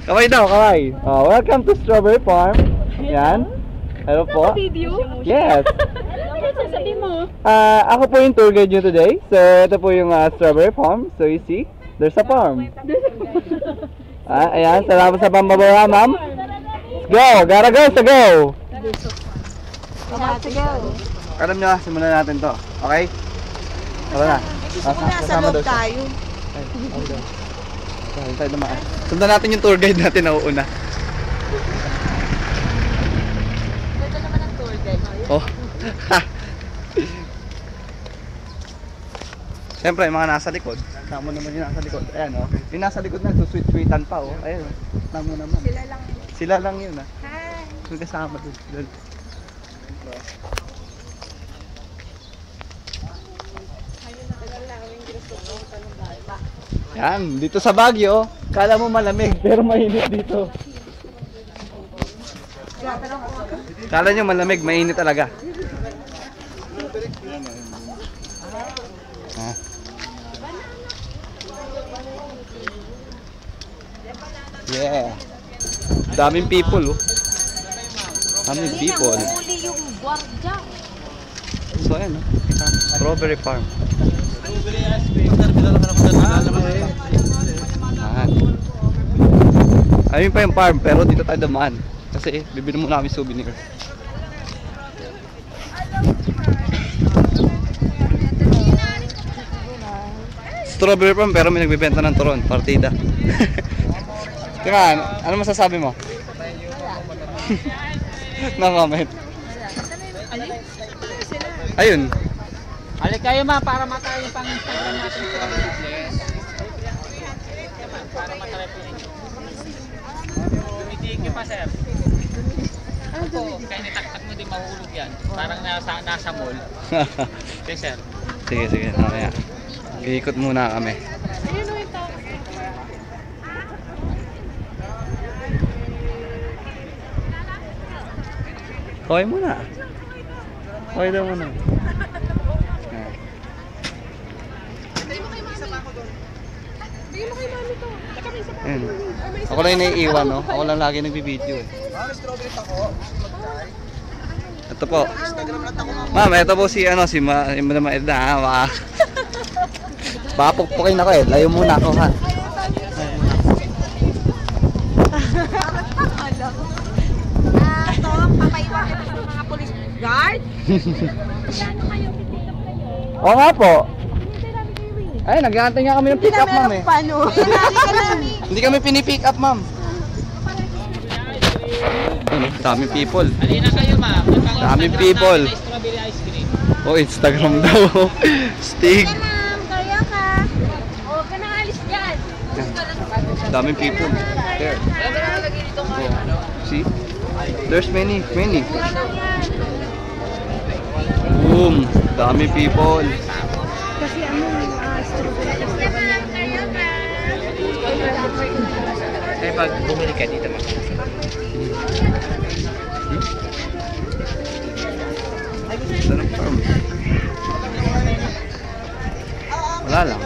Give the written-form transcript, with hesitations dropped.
Kaway daw, kaway. Welcome to Strawberry Farm. Yan. Hello po. Video? Yes. Ano sasabihin mo? Ako po yung tour guide nyo today. So, ito po yung Strawberry Farm. So, you see, there's a farm. Ayan, salamat sa pambabara, ma'am. Let's go! Gotta go, so go! Let's go. Alam nyo, simulan natin to. Okay? Tara na. Nasa loob tayo. Tayo naman. Sundan natin yung tour guide natin na uuna. Ito naman ang tour guide. Oh. Siyempre, yung mga nasa likod. Tamo naman yung nasa likod. Ayan, oh. Yung nasa likod na, susweet-sweetan pa, oh. Ayan, oh. Tamo naman. Sila lang yun, ah. Hi. May kasama doon. Yan, dito sa Baguio, kala mo malamig, pero mainit dito. Kala nyo malamig, mainit talaga. Yeah. Daming people, oh. Daming people. Huli yung guardia. So, ayan, oh. Strawberry Farm. Ayun pa yung farm, pero dito tayo dumaan. Kasi bibili muna kami souvenir. Strawberry Farm, pero may nagbibenta ng turon, partida. Teka, ano masasabi mo? No-comment. Ayun. Halik kayo ma, para matay yung pang-Instagram natin. Para matay po ninyo. Tumitig nyo pa, sir. Ako, kaya nitaktak mo din mahulog yan. Parang nasa mall. Okay, sir. Sige, mamaya. Iikot muna kami. Kaway muna. Kaway daw muna. Ayan. Ako lang yung naiiwan, no? Ako lang lagi nagbibideo eh. Ito po. Ma'am, ito po si ano, si Madam Edna, ha? Papukpukin ako eh. Layo muna ako, ha? Ito, papaiwan ka sa mga police guard. Oo nga po. Ay, nag-aantay nga kami ng pick up, ma'am eh. Paano? Hindi kami pini-pick up, ma'am. Daming people. Halina kayo ma. Daming people. Strawberry ice cream. Oh, Instagram daw. Stig. Ma'am, kaya ka. Huwag ka nang alis dyan. Daming people. There. See? There's many. Boom. Daming people. Kasi Eh, pag bumili ka dito ma. Wala lang.